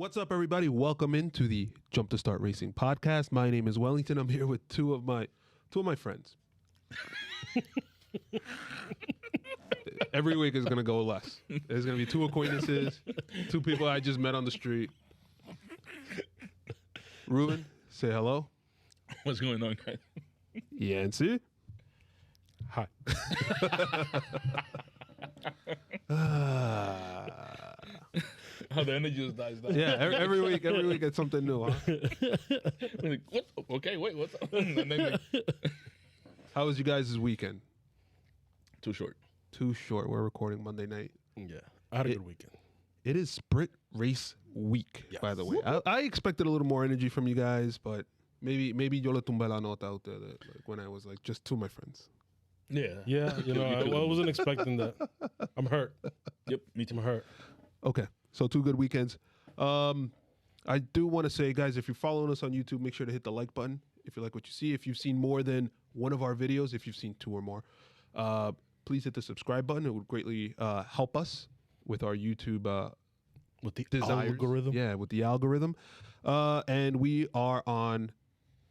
What's up, everybody? Welcome into the Jump to Start Racing podcast. My name is Wellington. I'm here with two of my friends. Every week is going to go less. There's going to be two acquaintances, two people I just met on the street. Ruben, say hello. What's going on, guys? Yancy. Hi. How the energy just dies down. Yeah, every week it's something new, huh? Like, what? Okay, wait, what's up? And then How was you guys' weekend? too short. Too short. We're recording Monday night. Yeah, I had a good weekend. It is sprint race week, by the way. I expected a little more energy from you guys, but maybe yo le tumbé la nota out there that, like, when I was like just two of my friends. Yeah. Yeah, I wasn't expecting that. I'm hurt. Yep, me too. I'm hurt. Okay, so two good weekends. I do want to say, guys, if you're following us on YouTube, make sure to hit the like button if you like what you see. If you've seen more than one of our videos, if you've seen two or more, please hit the subscribe button. It would greatly help us with our YouTube With the desires. algorithm. Yeah, with the algorithm. And we are on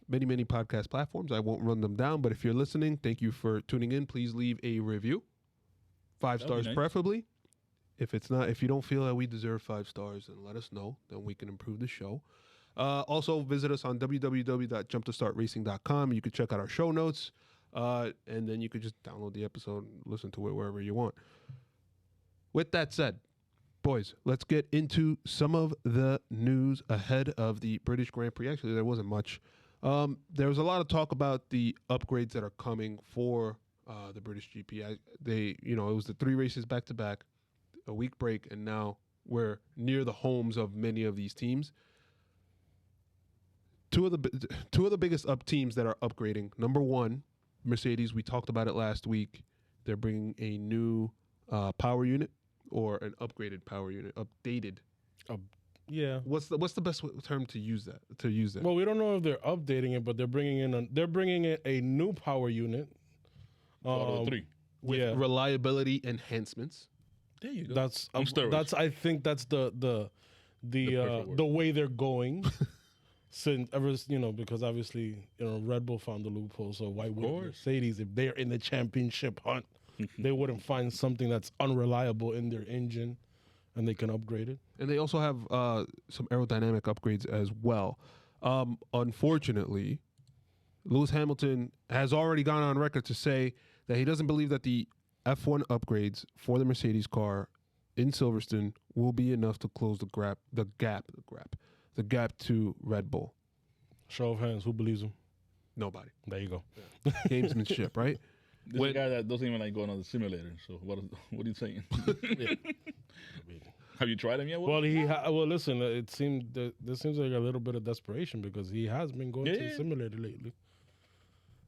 many podcast platforms. I won't run them down, but if you're listening, thank you for tuning in. Please leave a review. 5 That'd be stars nice. preferably. If you don't feel that we deserve 5 stars, then let us know. Then we can improve the show. Also, visit us on www.jumptostartracing.com. You can check out our show notes, and then you could just download the episode and listen to it wherever you want. With that said, boys, let's get into some of the news ahead of the British Grand Prix. Actually, there wasn't much. There was a lot of talk about the upgrades that are coming for the British GP. It was the 3 races back to back, a week break, and now we're near the homes of many of these teams. Two of the biggest teams that are upgrading. Number one, Mercedes. We talked about it last week. They're bringing a new power unit or an upgraded power unit, updated. Yeah. What's the best term to use that? Well, we don't know if they're updating it, but they're bringing in a new power unit. Out of the 3. With reliability enhancements. There you go. That's On steroids. I think that's the perfect word. the way they're going. Because obviously Red Bull found the loophole, so why would course. Mercedes, if they're in the championship hunt, they wouldn't find something that's unreliable in their engine, and they can upgrade it. And they also have some aerodynamic upgrades as well. Unfortunately, Lewis Hamilton has already gone on record to say that he doesn't believe that the F1 upgrades for the Mercedes car in Silverstone will be enough to close the gap to Red Bull. Show of hands, who believes him? Nobody. There you go. Gamesmanship, right? This is a guy that doesn't even like going on the simulator. So what are you saying? Have you tried him yet? Well, listen. It seemed there seems like a little bit of desperation because he has been going to the simulator lately.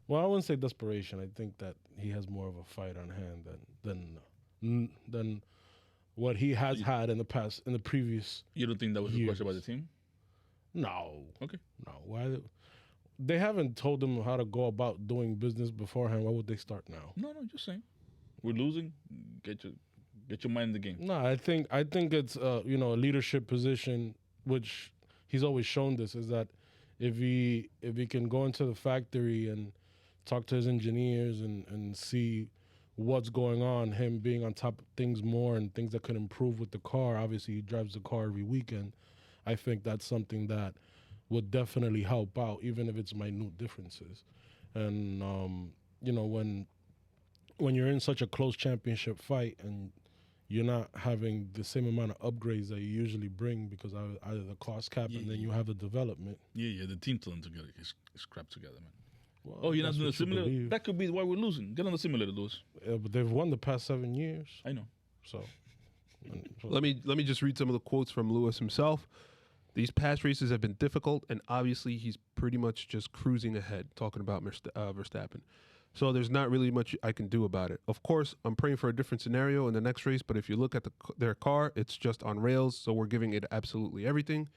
Well, I wouldn't say desperation. I think that he has more of a fight on hand than what he has had in the previous. You don't think that was requested by the team? No. Okay. No. Why? They haven't told him how to go about doing business beforehand. Why would they start now? No, just saying. We're losing. Get your mind in the game. No, I think it's a leadership position, which he's always shown this, is that if he can go into the factory and talk to his engineers and see what's going on, him being on top of things more and things that could improve with the car. Obviously, he drives the car every weekend. I think that's something that would definitely help out, even if it's minute differences. And when you're in such a close championship fight and you're not having the same amount of upgrades that you usually bring because either the cost cap and then you have the development. Yeah, the team still together is crap together, man. Well, you're not doing the that's what you simulator? believe. That could be why we're losing. Get on the simulator, Lewis. Yeah, but they've won the past 7 years. I know. So Let me just read some of the quotes from Lewis himself. These past races have been difficult, and obviously he's pretty much just cruising ahead, talking about Verstappen. So there's not really much I can do about it. Of course, I'm praying for a different scenario in the next race, but if you look at their car, it's just on rails, so we're giving it absolutely everything.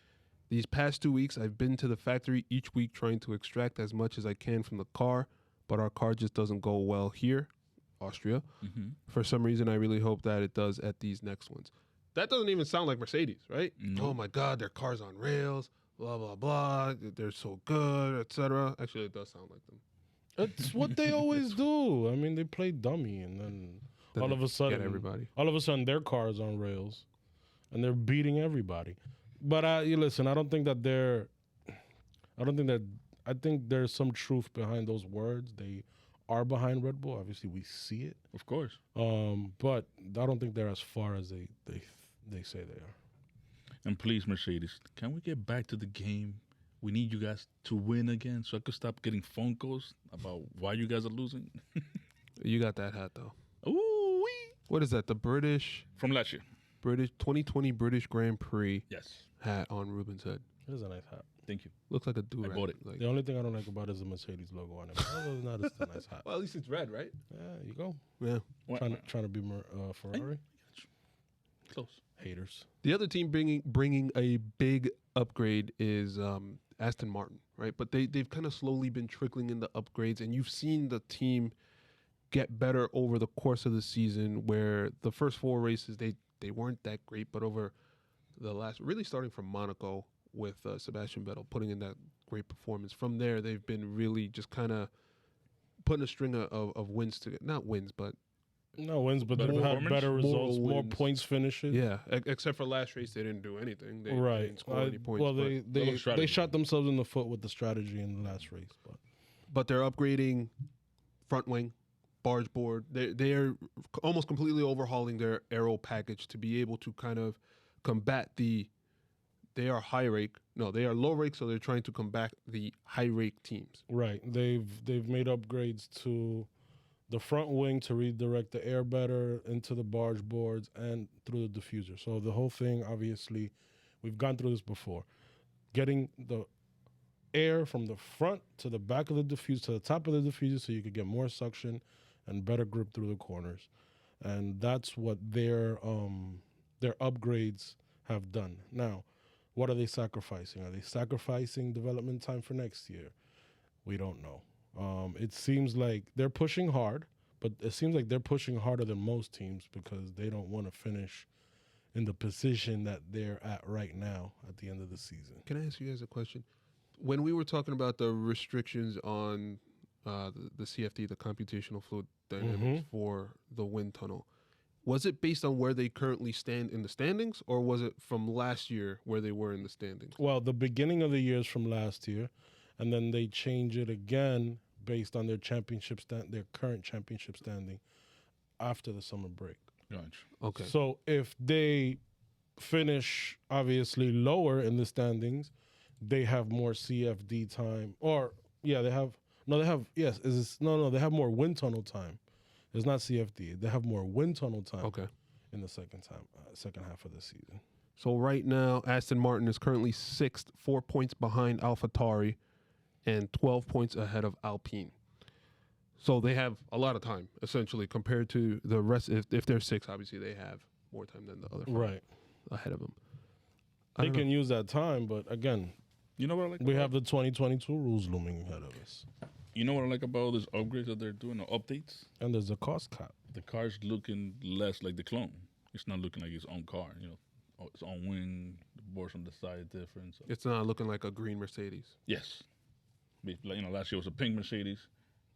These past 2 weeks, I've been to the factory each week trying to extract as much as I can from the car, but our car just doesn't go well here, Austria. Mm-hmm. For some reason, I really hope that it does at these next ones. That doesn't even sound like Mercedes, right? No. Oh my God, their car's on rails, blah blah blah. They're so good, etc. Actually, it does sound like them. It's what they always do. I mean, they play dummy, and then all They of a sudden, get everybody. all of a sudden, their car is on rails, and they're beating everybody. But you listen. I don't think that they're. I don't think that. I think there's some truth behind those words. They are behind Red Bull. Obviously, we see it. Of course. But I don't think they're as far as they say they are. And please, Mercedes, can we get back to the game? We need you guys to win again so I could stop getting phone calls about why you guys are losing. You got that hat though. Ooh, wee. What is that? The British From last year. 2020 British Grand Prix Yes. hat on Ruben's head. It is a nice hat. Thank you. Looks like a do-rag. bought it. Like, The only thing I don't like about it is the Mercedes logo on it. But other than that, it's a nice hat. well, at least it's red, right? Yeah, you go. Yeah. What? Trying to be Ferrari. Close. Haters. The other team bringing a big upgrade is Aston Martin, right? But they've kind of slowly been trickling in the upgrades, and you've seen the team get better over the course of the season. Where the first 4 races they weren't that great, but over the last, really starting from Monaco with Sebastian Vettel putting in that great performance. From there, they've been really just kind of putting a string of wins together. Not wins, but No wins, but Better they've had performance? better results, More more wins. points finishes. yeah. Except for last race, they didn't do anything. They Right. didn't score any points. Well, but- they strategy. shot themselves in the foot with the strategy in the last race. but they're upgrading front wing, barge board. They're almost completely overhauling their aero package to be able to kind of combat they are high rake. No, they are low rake, so they're trying to combat the high rake teams. Right. They've made upgrades to the front wing to redirect the air better into the barge boards and through the diffuser. So the whole thing, obviously, we've gone through this before. Getting the air from the front to the back of the diffuser, to the top of the diffuser, so you could get more suction and better grip through the corners. And that's what their upgrades have done. Now, what are they sacrificing? Are they sacrificing development time for next year? We don't know. It seems like they're pushing hard, but it seems like they're pushing harder than most teams because they don't want to finish in the position that they're at right now at the end of the season. Can I ask you guys a question? When we were talking about the restrictions on the CFD, the computational fluid dynamics for the wind tunnel, was it based on where they currently stand in the standings, or was it from last year where they were in the standings? Well, the beginning of the year is from last year, and then they change it again based on their their current championship standing after the summer break. Gotcha. Okay. So if they finish obviously lower in the standings, they have more CFD time. They have they have more wind tunnel time. It's not CFD. They have more wind tunnel time Okay. in the second half of the season. So right now, Aston Martin is currently 6th, 4 points behind AlphaTauri, and 12 points ahead of Alpine. So they have a lot of time, essentially, compared to the rest. If they're 6, obviously they have more time than the other 5 Right. ahead of them. They can use that time, but again, You know what I like? we about- have the 2022 rules looming ahead of us. You know what I like about these upgrades that they're doing, the updates? And there's a cost cap. The car's looking less like the clone. It's not looking like its own car. You know, its own wing, the boards on the side different. So. It's not looking like a green Mercedes. Yes. Like, you know, last year was a pink Mercedes.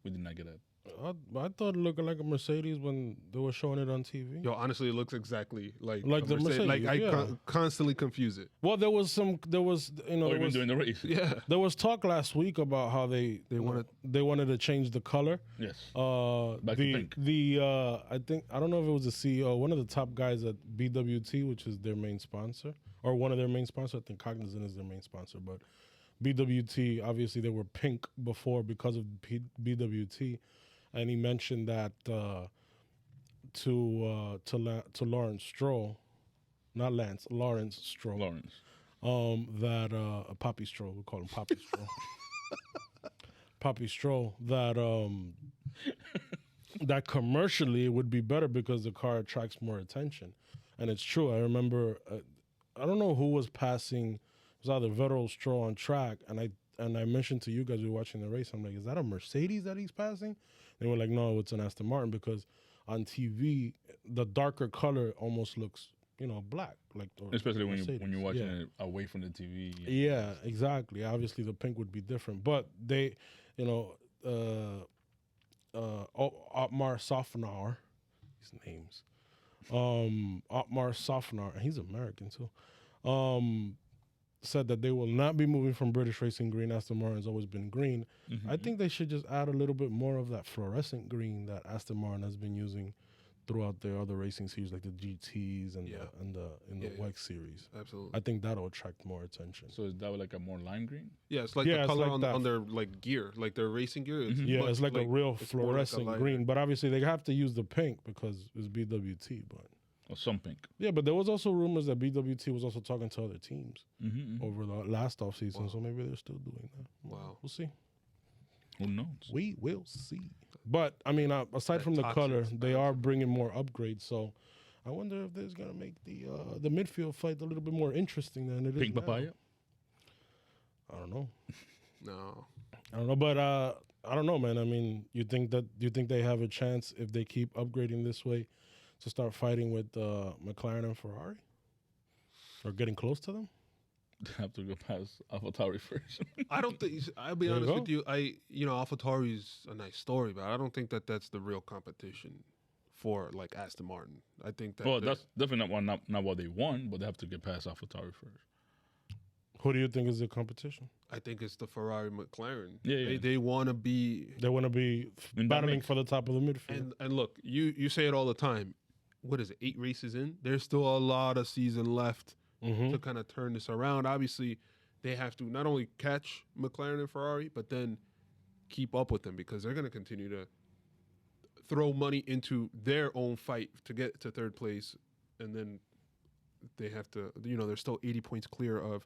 We did not get that. I thought it looked like a Mercedes when they were showing it on TV. Yo, honestly, it looks exactly like Like a the Mercedes, Like I yeah. constantly confuse it. Well, there was Or even during the race. Yeah. there was talk last week about how they wanted to change the color. Yes. The Back to pink. I don't know if it was the CEO, one of the top guys at BWT, which is their main sponsor, or one of their main sponsors. I think Cognizant is their main sponsor, but BWT, obviously they were pink before because of BWT, and he mentioned that to Lawrence Stroll, not Lance, Lawrence Stroll, Lawrence. that Poppy Stroll, we call him Poppy Stroll, Poppy Stroll, that commercially it would be better because the car attracts more attention, and it's true. I remember, I don't know who was passing. It was either Vettel or Stroll on track, and I mentioned to you guys, we were watching the race. I'm like, is that a Mercedes that he's passing? They were like, no, it's an Aston Martin, because on TV the darker color almost looks black, like Especially when Mercedes. you're watching Yeah. it away from the TV. Yeah, exactly. Obviously, the pink would be different, but they, you know, Otmar Safnar, his names, Otmar Safnar, and he's American too, said that they will not be moving from British Racing Green. Aston Martin's always been green. Mm-hmm. I think they should just add a little bit more of that fluorescent green that Aston Martin has been using throughout their other racing series, like the GTs and the WEC series. Absolutely. I think that'll attract more attention. So is that like a more lime green? Yeah, it's like Yeah, the it's color like on, that. on their like gear, like their racing gear. It's Yeah, much it's like a real it's more like a fluorescent lighter. green, but obviously they have to use the pink because it's BWT. But Or some pink? yeah, but there was also rumors that BWT was also talking to other teams Mm-hmm. over the last off season, Wow. so maybe they're still doing that. Wow. We'll see. Who knows? We will see. But I mean, aside That from the toxic color, stuff. they are bringing more upgrades. So I wonder if this is gonna make the midfield fight a little bit more interesting than it is Pink now. papaya? I don't know. No. I don't know, but I don't know, man. I mean, do you think they have a chance if they keep upgrading this way to start fighting with McLaren and Ferrari, or getting close to them? Have to go past AlphaTauri first. I don't think. I'll be There you honest go. with you. AlphaTauri's a nice story, but I don't think that that's the real competition for like Aston Martin. I think that. Well, that's definitely not what they want, but they have to get past AlphaTauri first. Who do you think is the competition? I think it's the Ferrari McLaren. Yeah. They want to be. They want to be In that battling mix. for the top of the midfield. And look, you say it all the time. What is it? 8 races in. There's still a lot of season left Mhm. to kind of turn this around. Obviously, they have to not only catch McLaren and Ferrari, but then keep up with them because they're going to continue to throw money into their own fight to get to third place, and then they have to. They're still 80 points clear of.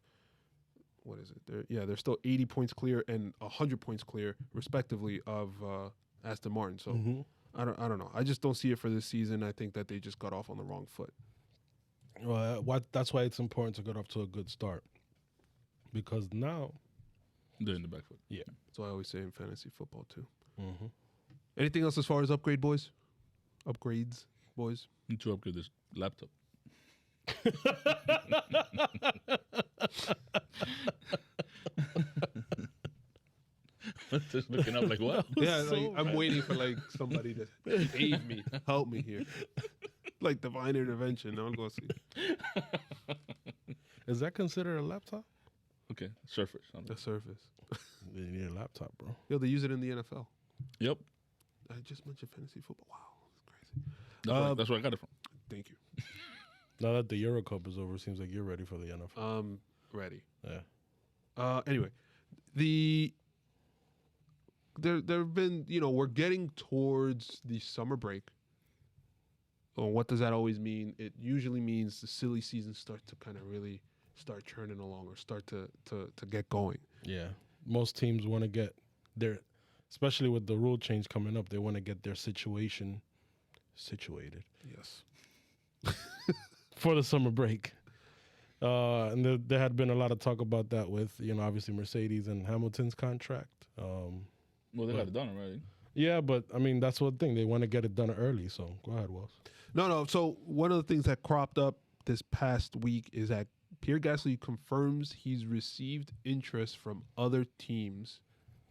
What is it? They're still 80 points clear and 100 points clear, respectively, of Aston Martin. So Mhm. I don't know. I just don't see it for this season. I think that they just got off on the wrong foot. Well, that's why it's important to get off to a good start, because now. They're in the back foot. That's what I always say in fantasy football too. Mhm. Anything else as far as upgrades, boys? Need to upgrade this laptop. Just looking up like, what? Yeah, So like, I'm bad. waiting for like somebody to save me, help me here, like divine intervention. I'm gonna see Is that considered a laptop? Okay, Surface. the Surface. You need a laptop, bro. Yo, they use it in the NFL. Yep. I just mentioned fantasy football. Wow, that's crazy. That's where I got it from. Thank you. Now that the Euro Cup is over, it seems like you're ready for the NFL. Ready. Yeah. Anyway, there have been, we're getting towards the summer break. Well, what does that always mean? It usually means the silly season starts to kind of really start churning along or start to get going. Yeah. Most teams want to get their, especially with the rule change coming up, they want to get their situation situated Yes. for the summer break. And there had been a lot of talk about that with, obviously Mercedes and Hamilton's contract. Well, they got it done already. Yeah, but I mean, that's one thing. They want to get it done early. So go ahead, Wells. No. So one of the things that cropped up this past week is that Pierre Gasly confirms he's received interest from other teams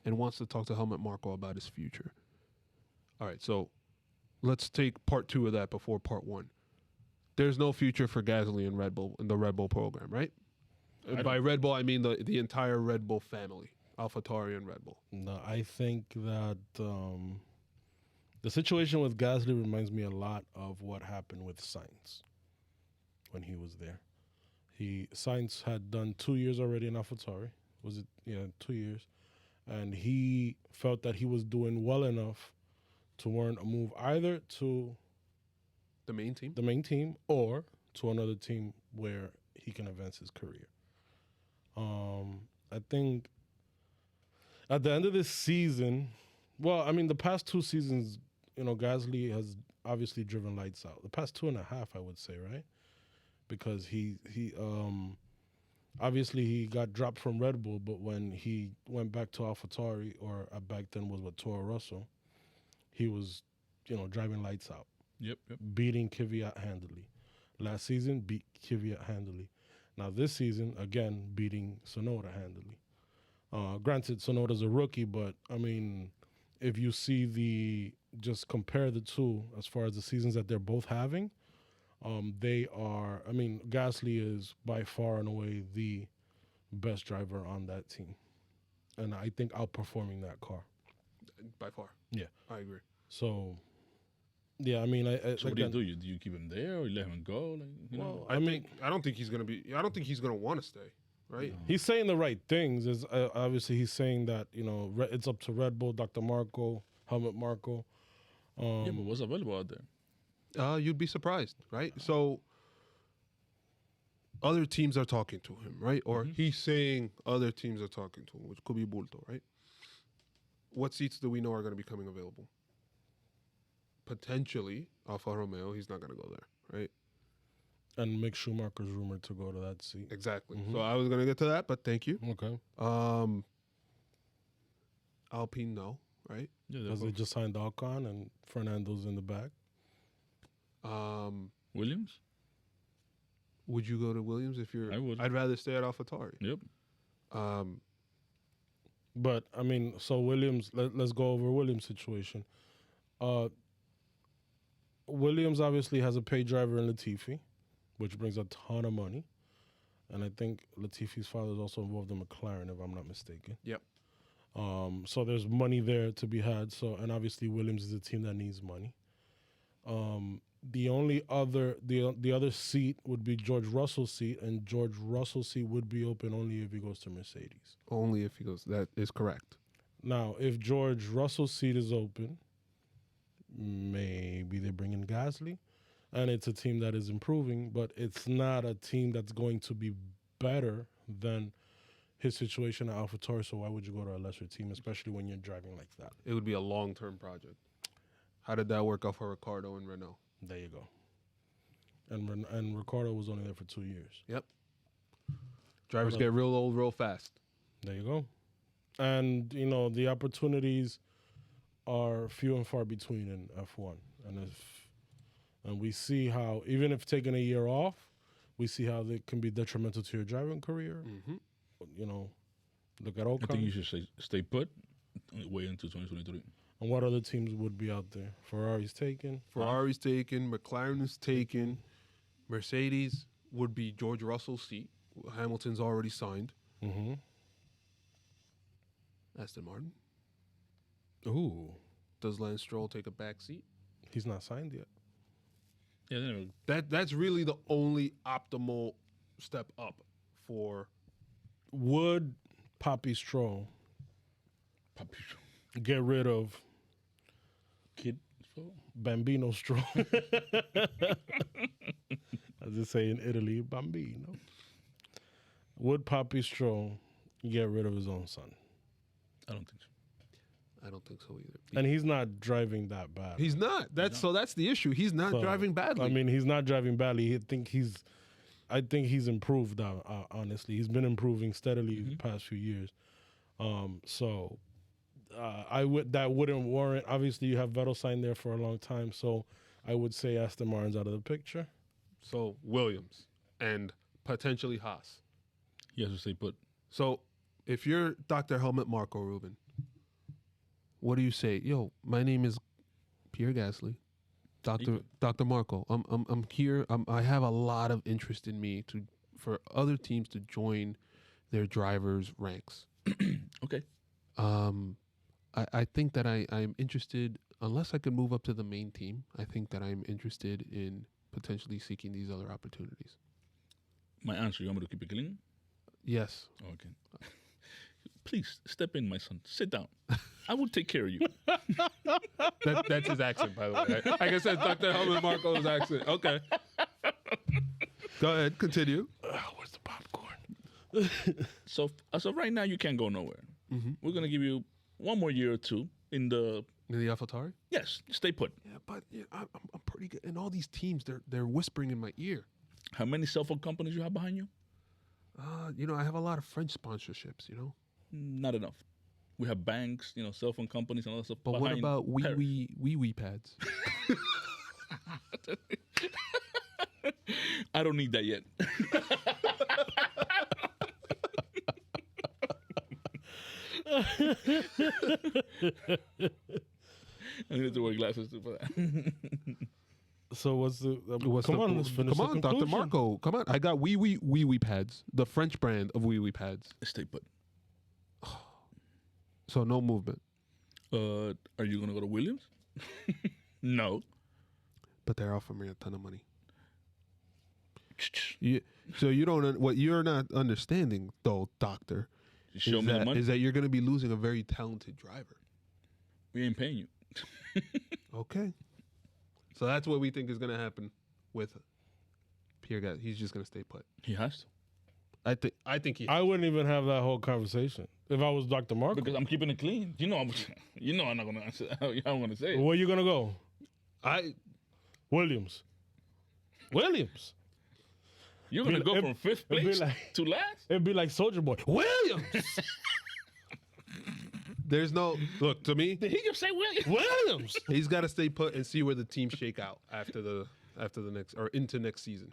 and wants to talk to Helmut Marko about his future. All right, so let's take part 2 of that before part 1. There's no future for Gasly in the Red Bull program, right? By Red Bull, I mean the entire Red Bull family, AlphaTauri and Red Bull. No, I think that the situation with Gasly reminds me a lot of what happened with Sainz when he was there. Sainz had done 2 years already in AlphaTauri. Was it? Yeah, 2 years. And he felt that he was doing well enough to warrant a move either to The main team? the main team or to another team where he can advance his career. I think at the end of this season, well, I mean, the past 2 seasons, Gasly has obviously driven lights out. The past 2.5, I would say, right? Because he obviously he got dropped from Red Bull, but when he went back to AlphaTauri, or back then was with Toro Rosso, he was, driving lights out, Yep. beating Kvyat handily. Last season, beat Kvyat handily. Now this season, again, beating Sonoda handily. Granted, Sonoda's a rookie, but I mean, if you see just compare the two as far as the seasons that they're both having, they are, I mean, Gasly is by far and away the best driver on that team. And I think outperforming that car. By far. Yeah. I agree. So, yeah, I mean, So what do? Do you keep him there or you let him go? Like, you know? I don't think he's gonna want to stay. Right. He's saying the right things. Is obviously he's saying that it's up to Red Bull, Dr. Marco, Helmut Marco. Yeah, but what's available out there? You'd be surprised, right? So other teams are talking to him, right? Or he's saying other teams are talking to him, which could be Bulto, right? What seats do we know are going to be coming available? Potentially Alfa Romeo. He's not going to go there, right? And Mick Schumacher's rumored to go to that seat. Exactly. So I was going to get to that, but thank you. Okay. Alpine, no, right? Yeah, Because they just signed Ocon and Fernando's in the back. Williams? Would you go to Williams if you're? I would. I'd rather stay at AlphaTauri. Yep. But I mean, so Williams. Let's go over Williams' situation. Williams obviously has a paid driver in Latifi, which brings a ton of money, and I think Latifi's father is also involved in McLaren, if I'm not mistaken. Yep. So there's money there to be had. So, and obviously Williams is a team that needs money. The only other the other seat would be George Russell's seat, and George Russell's seat would be open only if he goes to Mercedes. Only if he goes. That is correct. Now, if George Russell's seat is open, maybe they bring in Gasly, and it's a team that is improving, but it's not a team that's going to be better than his situation at AlphaTauri. So why would you go to a lesser team, especially when you're driving like that? It would be a long-term project. How did that work out for Ricardo and Renault? There you go. And Ricardo was only there for 2 years. Yep. Drivers get real old real fast. There you go. And, the opportunities are few and far between in F1. And we see how, even if taking a year off, we see how they can be detrimental to your driving career. Look at Ocon. I think you should stay put, wait until 2023. And what other teams would be out there? Ferrari's taken. Ferrari's taken. McLaren is taken. Mercedes would be George Russell's seat. Hamilton's already signed. Mm-hmm. Aston Martin. Ooh. Does Lance Stroll take a back seat? He's not signed yet. Yeah, That's really the only optimal step up for. Would Papi Stroll get rid of Kid Stroll? Bambino Stroll? As they say in Italy, Bambino. Would Papi Stroll get rid of his own son? I don't think so. I don't think so either. And he's not driving that bad. He's not. That's the issue. He's not driving badly. I mean, he's not driving badly. I think he's improved. Honestly, he's been improving steadily the past few years. That wouldn't warrant. Obviously, you have Vettel signed there for a long time, so I would say Aston Martin's out of the picture. So Williams and potentially Haas. He has to stay put. So if you're Dr. Helmut Marko, Ruben, what do you say? Yo, my name is Pierre Gasly, Dr. Marko. I'm here. I have a lot of interest in me for other teams to join their drivers' ranks. Okay. I think that I'm interested, unless I could move up to the main team, I think that I'm interested in potentially seeking these other opportunities. My answer, you want me to keep it clean? Yes. Okay. Please, step in, my son. Sit down. I will take care of you. That's his accent, by the way. Like I said, Dr. Helmut Marko's accent. Okay. Go ahead. Continue. Where's the popcorn? So, as of right now, you can't go nowhere. Mm-hmm. We're going to give you one more year or two in the AlphaTauri? Yes, stay put. Yeah, but I'm pretty good. And all these teams, they're whispering in my ear. How many cell phone companies you have behind you? I have a lot of French sponsorships, Not enough. We have banks, cell phone companies and all that stuff. But what about wee pads? I don't need that yet. I need to wear glasses too for that. So what's the? What's come the- on, let's finish. Come the on, Dr. conclusion. Marco. Come on. I got wee pads, the French brand of wee pads. Stay put. So no movement. Are you gonna go to Williams? No. But they're offering me a ton of money. So you don't. What you're not understanding, though, Doctor, Show is me the that, money. is that you're going to be losing a very talented driver. We ain't paying you. Okay. So that's what we think is going to happen with Pierre Gasly. He's just going to stay put. He has to. I think he. I wouldn't even have that whole conversation if I was Dr. Marco. Because I'm keeping it clean. You know I'm not gonna answer. I'm gonna say it. Where you gonna go? Williams. Williams. You're gonna go from fifth it'd be place like- to last? It'd be like Soldier Boy. Williams. There's no look to me. Did he just say Williams? Williams. He's got to stay put and see where the teams shake out after the next or into next season.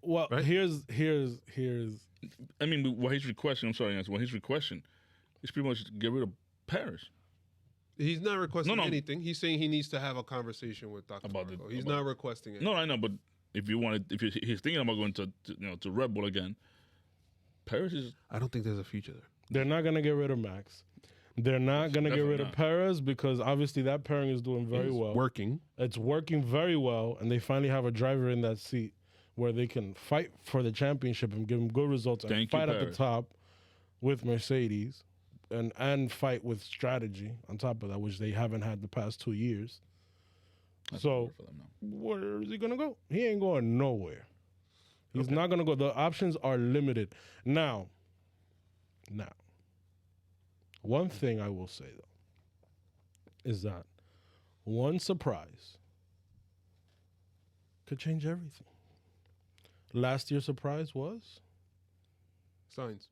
Well, Right? here's. I mean, what he's requesting, I'm sorry, what he's requesting is pretty much get rid of Paris. He's not requesting No. anything. He's saying he needs to have a conversation with Dr. About Marco. the- He's about- not requesting it. No, I know, but if he's thinking about going to Red Bull again, Paris is I don't think there's a future there. They're not gonna get rid of Max. They're not gonna get rid Definitely of not. Perez because obviously that pairing is doing very It's well. working. It's working very well, and they finally have a driver in that seat where they can fight for the championship and give them good results and Thank you, fight at the Perez. top with Mercedes and fight with strategy on top of that, which they haven't had the past 2 years. that's So over for them now. where is he gonna go? He ain't going nowhere. He's not gonna go. The options are limited. Now, one thing I will say though is that one surprise could change everything. Last year's surprise was Sainz.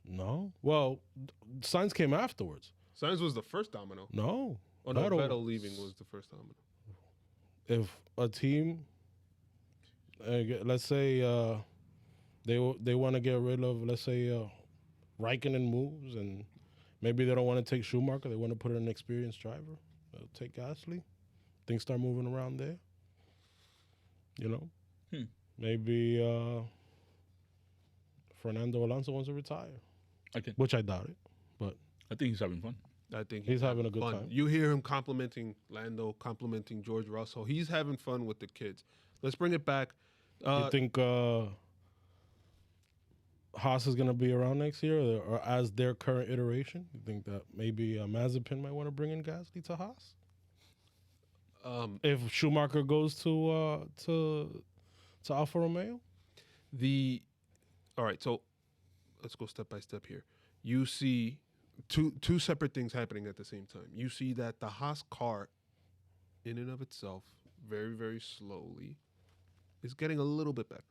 no. Well, Sainz came afterwards. Sainz was the first domino. No. Oh no, Vettel- Vettel leaving was the first domino. If a team, let's say they want to get rid of, let's say Raikkonen moves, and maybe they don't want to take Schumacher, they want to put in an experienced driver. They'll take Gasly. Things start moving around there. You know, maybe Fernando Alonso wants to retire, Okay. which I doubt it, but I think he's having fun. I think he's having a good fun. time. You hear him complimenting Lando, complimenting George Russell. He's having fun with the kids. Let's bring it back. You think Haas is going to be around next year, or as their current iteration? You think that maybe Mazepin might want to bring in Gasly to Haas if Schumacher goes to Alfa Romeo? All right, so let's go step by step here. You see two separate things happening at the same time. You see that the Haas car, in and of itself, very, very slowly, is getting a little bit better,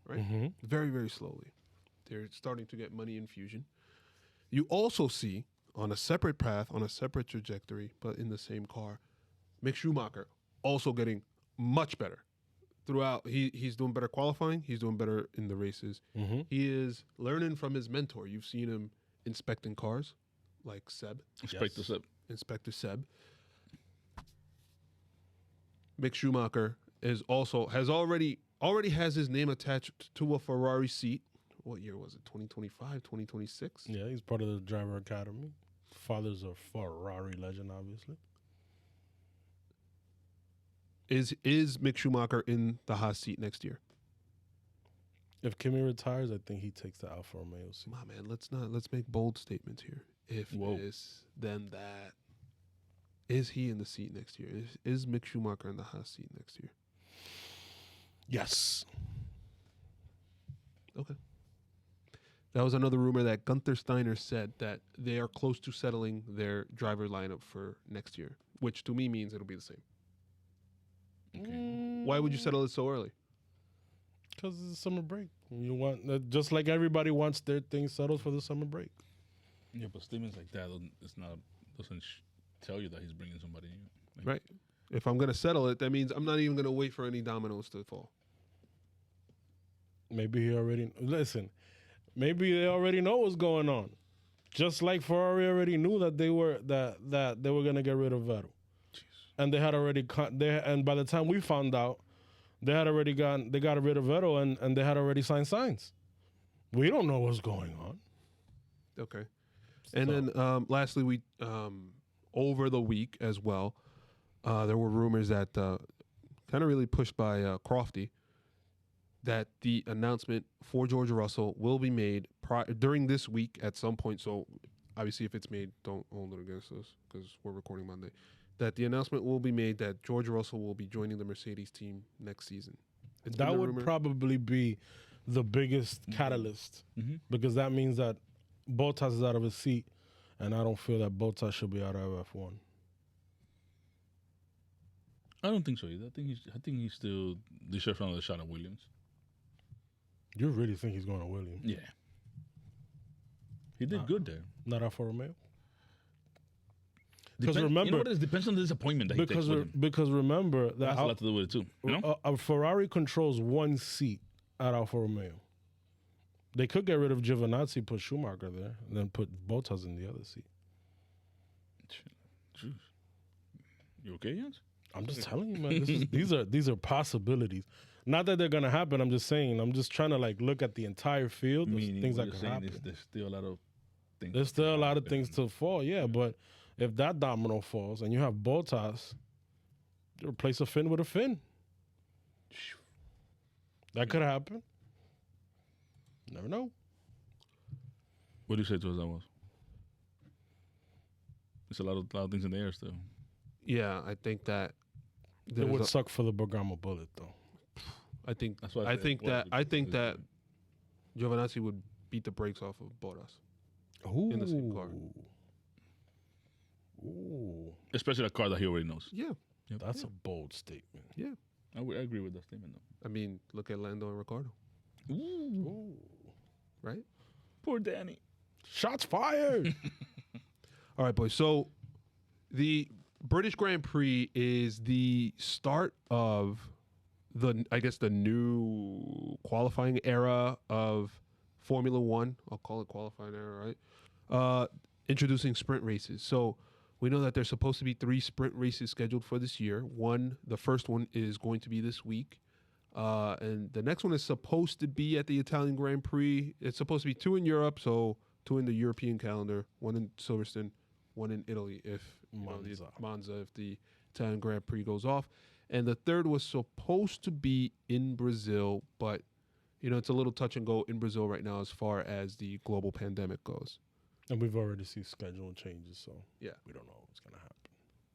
right? Mm-hmm. Very, very slowly. They're starting to get money infusion. You also see, on a separate path, on a separate trajectory, but in the same car, Mick Schumacher also getting much better. Throughout, he's doing better qualifying. He's doing better in the races. Mm-hmm. He is learning from his mentor. You've seen him inspecting cars, like Seb, Inspector Seb. Mick Schumacher has already has his name attached to a Ferrari seat. What year was it? 2025, 2026? Yeah, he's part of the driver academy. Father's a Ferrari legend, obviously. Is Mick Schumacher in the Haas seat next year? If Kimi retires, I think he takes the Alfa Romeo seat. Come on, man. Let's make bold statements here. If Whoa. this, then that. Is he in the seat next year? Is Mick Schumacher in the Haas seat next year? Yes. Okay. That was another rumor that Gunther Steiner said that they are close to settling their driver lineup for next year, which to me means it'll be the same. Okay. Why would you settle it so early? Because it's summer break. You want just like everybody wants their things settled for the summer break. Yeah, but statements like that doesn't tell you that he's bringing somebody in. Like, Right. If I'm going to settle it, that means I'm not even going to wait for any dominoes to fall. Maybe he already listen. Maybe they already know what's going on. Just like Ferrari already knew that they were gonna get rid of Vettel, and they had already and by the time we found out, they got rid of Vettel and they had already signed signs. We don't know what's going on. Okay. And then lastly, we over the week as well, there were rumors that kind of really pushed by Crofty that the announcement for George Russell will be made during this week at some point. So obviously, if it's made, don't hold it against us because we're recording Monday. That the announcement will be made that George Russell will be joining the Mercedes team next season. That would probably be the biggest catalyst because that means that Bottas is out of his seat, and I don't feel that Bottas should be out of F1. I don't think so either. I think he's still deserves another shot at Williams. You really think he's going to Williams? Yeah. He did good there. Not Alfa Romeo? Because remember, you know what it depends on the disappointment that he takes with him. Because remember that has a lot to do with it too. You know? A Ferrari controls one seat at Alfa Romeo. They could get rid of Giovinazzi, put Schumacher there, and then put Bottas in the other seat. Jeez. You okay, Jens? I'm just telling you, man. These are possibilities. Not that they're gonna happen. I'm just saying. I'm just trying to look at the entire field of things that can happen. There's still a lot of things. There's still a lot of things to fall. Yeah, but if that domino falls and you have Bottas, you replace a fin with a fin. That could happen. Never know. What do you say to us that was? There's a lot of things in the air still. Yeah, I think that it would suck for the Bergamo bullet, though. I think that Giovinazzi would beat the brakes off of Bottas in the same car. Ooh. Especially a car that he already knows. Yeah. Yep. That's a bold statement. Yeah. I agree with that statement, though. I mean, look at Lando and Ricardo. Ooh. Right? Poor Danny. Shots fired. All right, boys. So the British Grand Prix is the start of the new qualifying era of Formula One. I'll call it qualifying era, right? Introducing sprint races. So we know that there's supposed to be 3 sprint races scheduled for this year. The first one is going to be this week. And the next one is supposed to be at the Italian Grand Prix. It's supposed to be 2 in Europe, so 2 in the European calendar, 1 in Silverstone, 1 in Italy if Monza, if the Italian Grand Prix goes off. And the third was supposed to be in Brazil, but it's a little touch and go in Brazil right now as far as the global pandemic goes. And we've already seen schedule changes, so yeah, we don't know what's going to happen.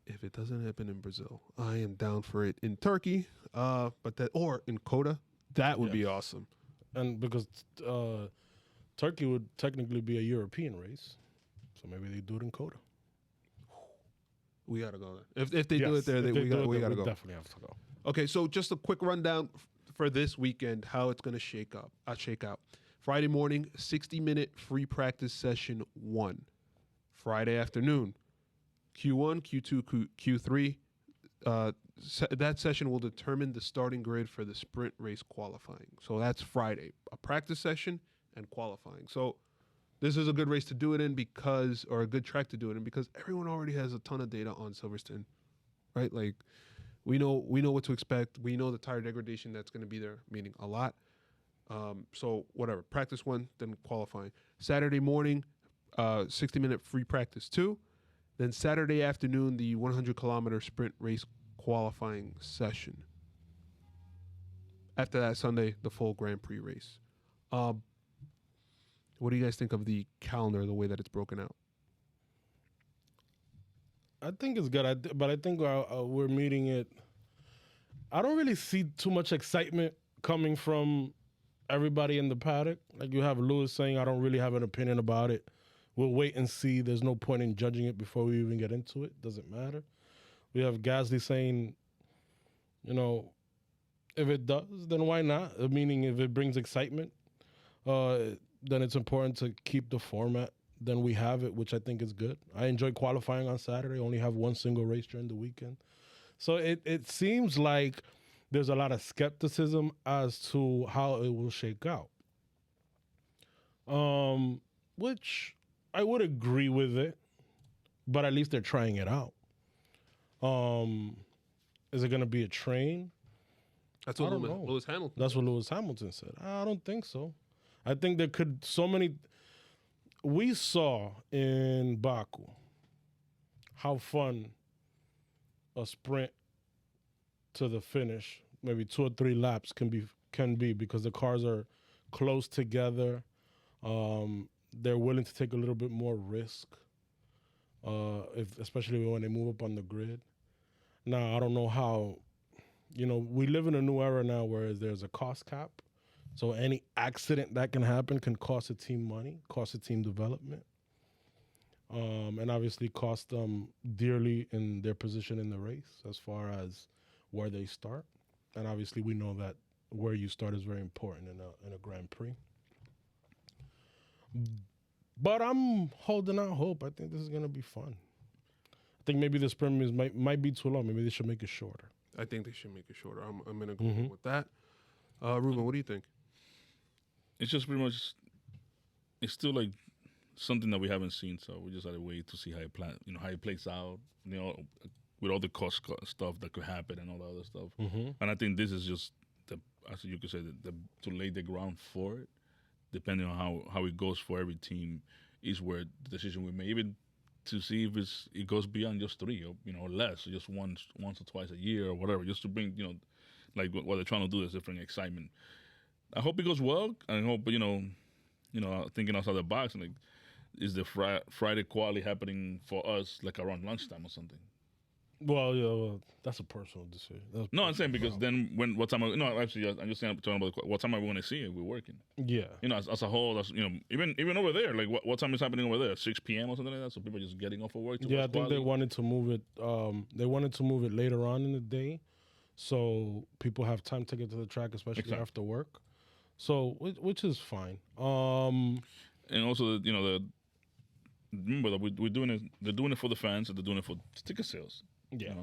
If it doesn't happen in Brazil, I am down for it in Turkey, or in Coda. That would be awesome. And because Turkey would technically be a European race, so maybe they do it in Coda. We gotta go there. If they do it there, we gotta go. Definitely have to go. Okay, so just a quick rundown for this weekend, how it's gonna shake out. Friday morning, 60-minute free practice session 1. Friday afternoon, Q1, Q2, Q3. That session will determine the starting grid for the sprint race qualifying. So that's Friday, a practice session and qualifying. So this is a good race to do it in or a good track to do it in because everyone already has a ton of data on Silverstone, right? Like we know what to expect. We know the tire degradation that's going to be there, meaning a lot. So whatever, practice 1, then qualifying. Saturday morning, 60-minute free practice 2. Then Saturday afternoon, the 100-kilometer sprint race qualifying session. After that, Sunday, the full Grand Prix race. What do you guys think of the calendar, the way that it's broken out? I think it's good, but I think we're meeting it. I don't really see too much excitement coming from everybody in the paddock. Like you have Lewis saying, I don't really have an opinion about it. We'll wait and see. There's no point in judging it before we even get into it. Doesn't matter. We have Gasly saying, if it does, then why not? Meaning if it brings excitement, then it's important to keep the format. Then we have it, which I think is good. I enjoy qualifying on Saturday. Only have 1 single race during the weekend. So it seems like there's a lot of skepticism as to how it will shake out. Which I would agree with it, but at least they're trying it out. Is it going to be a train? That's what I don't know. Lewis Hamilton. That's what Lewis Hamilton said. I don't think so. I think there could we saw in Baku how fun a sprint to the finish, maybe 2 or 3 laps can be because the cars are close together. They're willing to take a little bit more risk, especially when they move up on the grid. Now, I don't know how, we live in a new era now where there's a cost cap. So any accident that can happen can cost a team money, cost a team development, and obviously cost them dearly in their position in the race as far as where they start. And obviously we know that where you start is very important in a Grand Prix. But I'm holding out hope. I think this is going to be fun. I think maybe the sprint might be too long. Maybe they should make it shorter. I think they should make it shorter. I'm in agreement with that. Ruben, what do you think? It's just pretty much. It's still like something that we haven't seen, so we just had to wait to see how it plays out. With all the cost stuff that could happen and all the other stuff. And I think this is just as you could say, to lay the ground for it. Depending on how it goes for every team, is where the decision we make. Even to see if it goes beyond just 3 or less, or just once or twice a year or whatever, just to bring like what they're trying to do is different excitement. I hope it goes well. I hope thinking outside the box, like is the Friday quali happening for us like around lunchtime or something? Well, that's a personal decision. No, I'm saying because then what time? I'm just saying talking about what time are we going to see it? We're working. Yeah. As a whole, that's even over there. Like what time is happening over there? 6 p.m. or something like that. So people are just getting off of work. I think they wanted to move it. They wanted to move it later on in the day, so people have time to get to the track, especially after work. So which is fine. And also remember that we're doing it. They're doing it for the fans, and they're doing it for ticket sales. Yeah,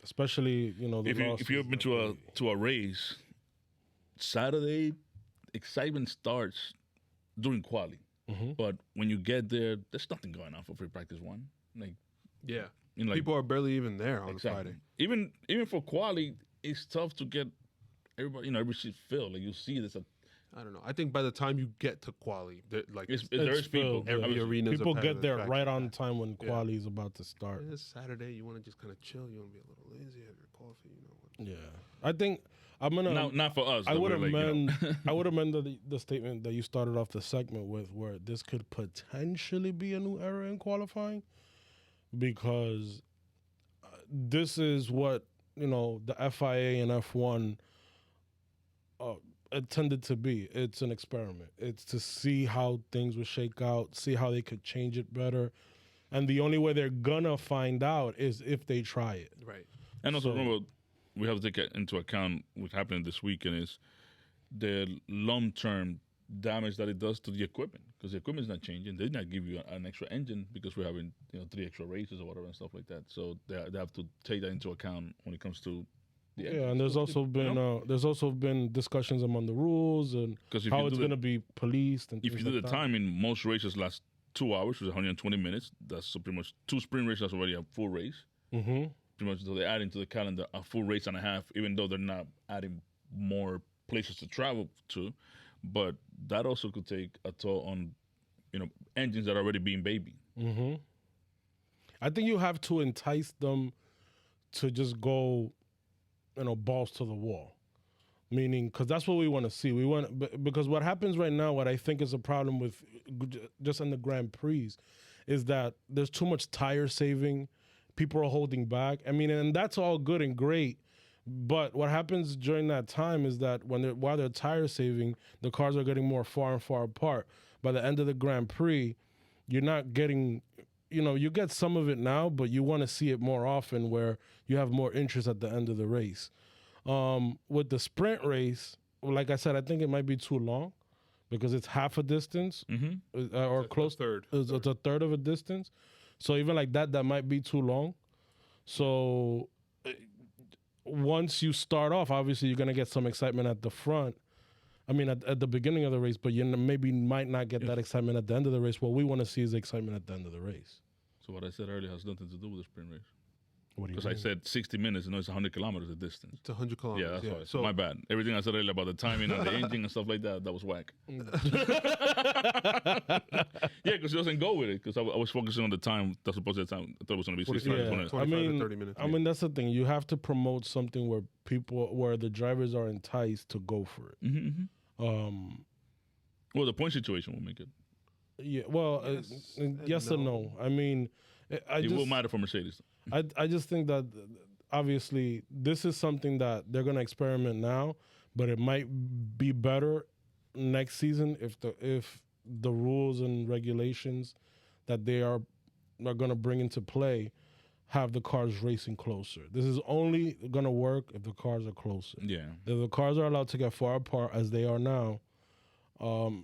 especially if you've been to a race, Saturday, excitement starts during quali, but when you get there, there's nothing going on for free practice 1. Like People are barely even there on Friday. Even for quali, it's tough to get everybody. Every seat filled. Like you see, I don't know. I think by the time you get to quali, there is people. Every arena. People get there right on time when quali is about to start. It's Saturday. You want to just kind of chill. You want to be a little lazy, have your coffee. Yeah, I think I'm gonna. Not for us. I would amend. I would amend the statement that you started off the segment with, where this could potentially be a new era in qualifying, because this is what the FIA and F1. Intended to be. It's an experiment. It's to see how things will shake out, see how they could change it better. And the only way they're gonna find out is if they try it. Right. And also remember, we have to take into account what's happening this weekend is the long-term damage that it does to the equipment. Because the equipment's not changing. They did not give you an extra engine because we're having 3 extra races or whatever and stuff like that. So they have to take that into account when it comes to and there's also been discussions among the rules and how it's going to be policed. And if you do the timing, most races last 2 hours, which is 120 minutes. That's pretty much 2 sprint races. That's already a full race. Pretty much, so they add into the calendar a full race and a half, even though they're not adding more places to travel to. But that also could take a toll on engines that are already being baby. I think you have to entice them to just go. Balls to the wall, meaning because that's what we want to see. Because what happens right now, what I think is a problem with just in the Grand Prix, is that there's too much tire saving. People are holding back. I mean, and that's all good and great, but what happens during that time is that while they're tire saving, the cars are getting more far and far apart. By the end of the Grand Prix, you're not getting. You get some of it now, but you want to see it more often where you have more interest at the end of the race. With the sprint race, like I said, I think it might be too long because it's half a distance or close. It's a third of a distance. So even like that might be too long. So once you start off, obviously you're gonna get some excitement at the front. I mean, at the beginning of the race, but you maybe might not get that excitement at the end of the race. What we want to see is excitement at the end of the race. So what I said earlier has nothing to do with the sprint race. What do you Because I mean? said 60 minutes, it's 100 kilometers the distance. It's 100 kilometers. Yeah, that's why. So My bad. Everything I said earlier about the timing and the engine and stuff like that, that was whack. Yeah, because it doesn't go with it. Because I was focusing on the time. That's supposed to be the time. I thought it was going to be 60 Yeah. minutes. 25 to 30 minutes. I mean, that's the thing. You have to promote something where the drivers are enticed to go for it. Mm-hmm. Well, the point situation will make it. Yeah. Well, yes and no. I mean, It will matter for Mercedes. I just think that obviously this is something that they're going to experiment now, but it might be better next season if the rules and regulations that they are going to bring into play have the cars racing closer. This is only going to work if the cars are closer. Yeah. If the cars are allowed to get far apart as they are now,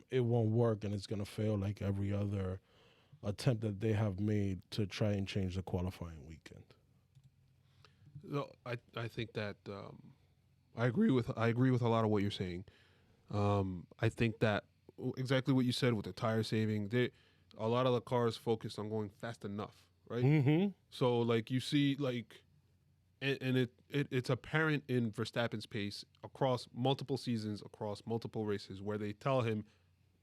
it won't work, and it's going to fail like every other attempt that they have made to try and change the qualifying weekend. No, I think that I agree with a lot of what you're saying. I think that exactly what you said with the tire saving, a lot of the cars focused on going fast enough, right? Mm-hmm. So like you see like, and it's apparent in Verstappen's pace across multiple seasons, across multiple races, where they tell him,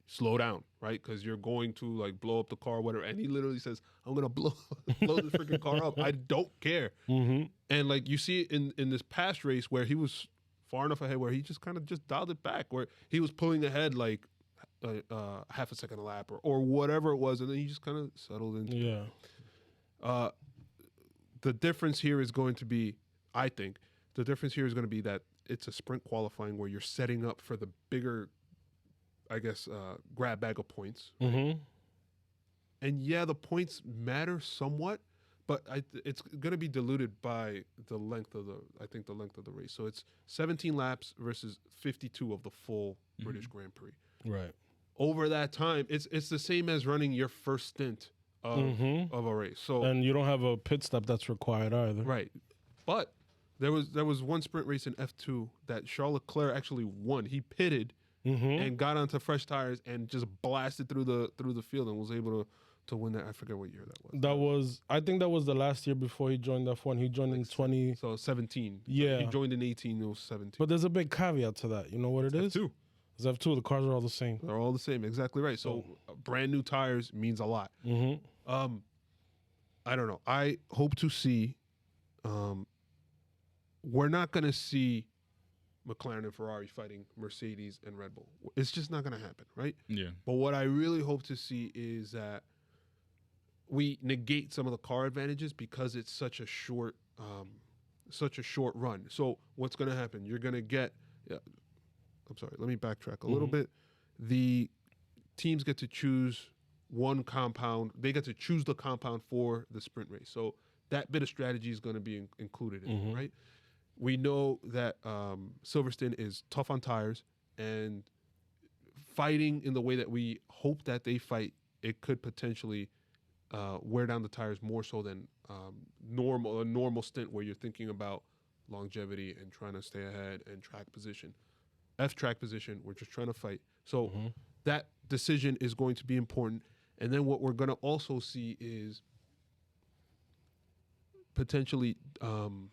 slow down, right? Because you're going to like blow up the car, whatever. And he literally says, I'm gonna blow this freaking car up. I don't care. Mm-hmm. And like you see in this past race where he was far enough ahead where he just kind of just dialed it back, where he was pulling ahead like half a second a lap or whatever it was, and then he just kind of settled into Yeah. The difference here is going to be, I think, the difference here is going to be that it's a sprint qualifying where you're setting up for the bigger, I guess, grab bag of points. Mm-hmm. And yeah, the points matter somewhat, but it's going to be diluted by the length of the race. So it's 17 laps versus 52 of the full British Grand Prix. Right. Over that time, it's the same as running your first stint of a race. So And you don't have a pit stop that's required either. right, but there was one sprint race in F2 that Charles Leclerc actually won. He pitted and got onto fresh tires and just blasted through the field and was able to win that. I forget what year that was. I think that was the last year before he joined F1. He joined in 20. So 17. Yeah. He joined in 18. It was 17. But there's a big caveat to that. You know what it is? F2. It's F2. The cars are all the same. They're all the same. Exactly right. So brand new tires means a lot. Mm-hmm. I don't know. I hope to see. We're not going to see McLaren and Ferrari fighting Mercedes and Red Bull. It's just not going to happen, right? Yeah. But what I really hope to see is that we negate some of the car advantages because it's such a short run. So what's going to happen? You're going to get. I'm sorry. Let me backtrack a little bit. The teams get to choose one compound. They get to choose the compound for the sprint race. So that bit of strategy is going to be included in it, right? We know that Silverstone is tough on tires, and fighting in the way that we hope that they fight, it could potentially wear down the tires more so than a normal stint where you're thinking about longevity and trying to stay ahead and track position. Track position, we're just trying to fight. So that decision is going to be important. And then what we're going to also see is potentially I'm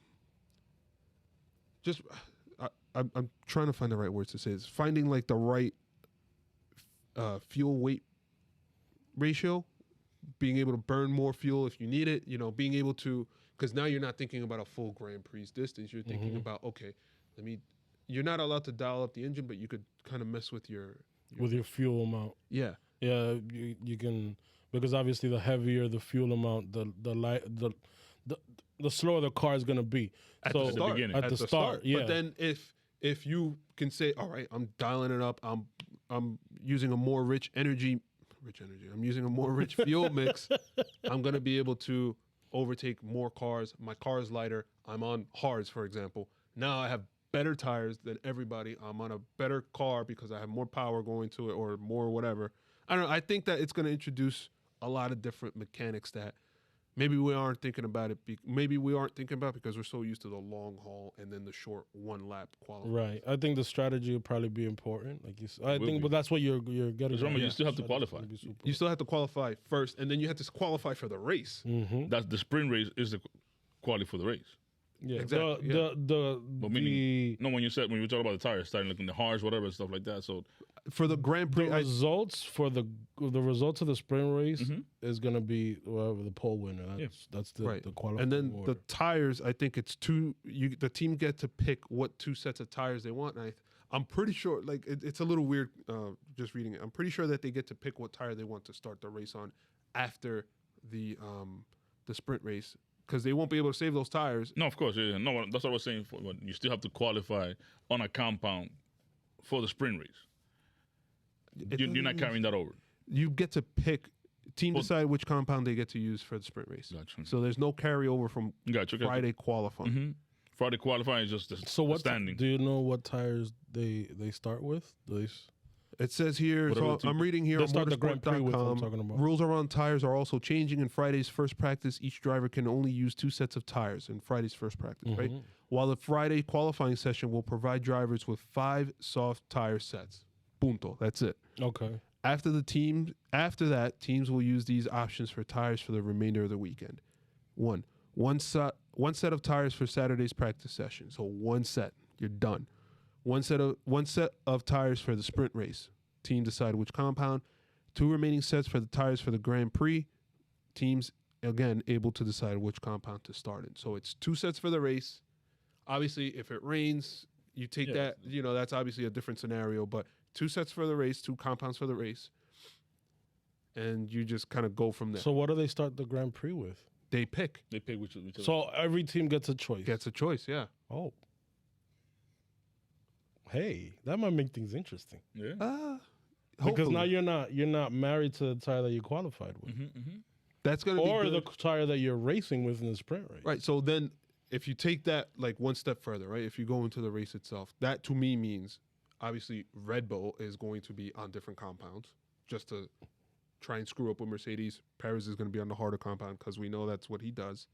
trying to find the right words to say this. Finding like the right fuel weight ratio, being able to burn more fuel if you need it, being able to, because now you're not thinking about a full Grand Prix distance. You're thinking about, okay, you're not allowed to dial up the engine, but you could kind of mess with your fuel amount. Yeah. Yeah, you can, because obviously the heavier the fuel amount, the slower the car is going to be. At the start. At the start, yeah. But then if you can say, all right, I'm dialing it up, I'm using a more rich energy, I'm using a more rich fuel mix, I'm going to be able to overtake more cars. My car is lighter. I'm on hards, for example. Now I have better tires than everybody. I'm on a better car because I have more power going to it or more whatever. I don't know. I think that it's going to introduce a lot of different mechanics that Maybe we aren't thinking about it. Maybe we aren't thinking about it because we're so used to the long haul and then the short one lap qualifying. Right. I think the strategy will probably be important. Like you said. I Will think, be. but that's what you're getting. Because remember, you still have to Strategy's qualify. gonna be super You still have to qualify first, and then you have to qualify for the race. Mm-hmm. That's the sprint race is the quality for the race. Yeah, Exactly, But meaning, no, when you talk about the tires, starting looking the hards, whatever stuff like that. So For the Grand Prix, the results for the results of the sprint race Mhm. is gonna be whoever the pole winner. That's the right. the qualifying And then order. the tires, I think it's two. The team get to pick what two sets of tires they want. And I'm pretty sure, like it's a little weird just reading it. I'm pretty sure that they get to pick what tire they want to start the race on after the sprint race because they won't be able to save those tires. no, of course, yeah, no, that's what I was saying. You still have to qualify on a compound for the sprint race. You're not carrying that over. You get to pick. Team Well- decide which compound they get to use for the sprint race. Gotcha. So there's no carryover from Gotcha. Friday qualifying. Mm-hmm. Friday qualifying is just the So what standing. do you know what tires they start with? It says here, Whatever so the team- I'm reading here They on start the Grand Prix with what I'm motorsport.com. talking about. Rules around tires are also changing. In Friday's first practice, each driver can only use 2 sets of tires in Friday's first practice, right? Mhm. While the Friday qualifying session will provide drivers with 5 soft tire sets. Punto. That's it. Okay. After that, teams will use these options for tires for the remainder of the weekend. One set of tires for Saturday's practice session. So one set, you're done. One set of tires for the sprint race. Team decide which compound. 2 remaining sets for the tires for the Grand Prix. Teams again able to decide which compound to start in. So it's 2 sets for the race. Obviously, if it rains, you take that. You know, that's obviously a different scenario. But 2 sets for the race, 2 compounds for the race, and you just kind of go from there. So what do they start the Grand Prix with? They pick. They pick which So every team gets a choice. Gets a choice. Yeah. Oh. Hey, that might make things interesting. yeah. Because now Hopefully. you're not married to the tire that you qualified with, That's gonna or be the good. tire that you're racing with in the sprint race. Right. So then, if you take that like one step further, right? If you go into the race itself, that to me means obviously Red Bull is going to be on different compounds just to try and screw up with Mercedes. Perez is going to be on the harder compound because we know that's what he does.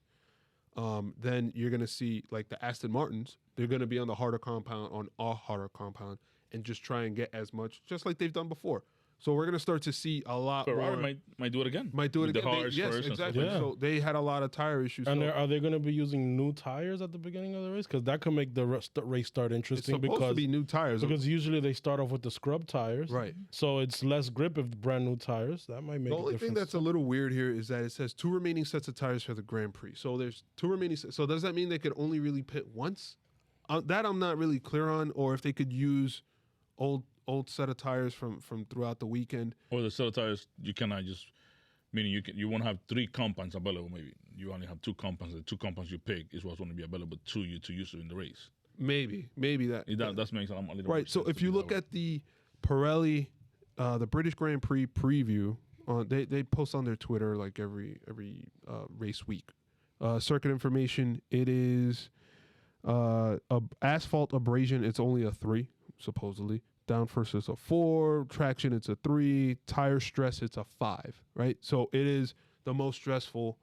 Then you're going to see like the Aston Martins, they're going to be on the harder compound, on a harder compound, and just try and get as much, just like they've done before. So we're going to start to see a lot Ferrari more. might do it again. Might do it With again. The hards Yes, first and stuff. exactly. Yeah. So they had a lot of tire issues. And so are they going to be using new tires at the beginning of the race? Because that could make the race start it's interesting. supposed to be new tires. Because usually they start off with the scrub tires, Right. So it's less grip if brand new tires. That might make The a only difference. thing that's a little weird here is that it says 2 remaining sets of tires for the Grand Prix. So there's 2 remaining. So does that mean they could only really pit once? That I'm not really clear on. Or if they could use old set of tires from throughout the weekend. Or the set of tires, you cannot just, meaning you won't have 3 compounds available. Maybe you only have 2 compounds. The 2 compounds you pick is what's going to be available to you to use in the race. Maybe that. That makes a little Right. So if you look at the Pirelli, the British Grand Prix preview, they post on their Twitter like every race week. Circuit information. It is asphalt abrasion. It's only a 3 supposedly. Downforce is a 4. Traction it's a 3. Tire stress it's a 5. Right. So it is the most stressful.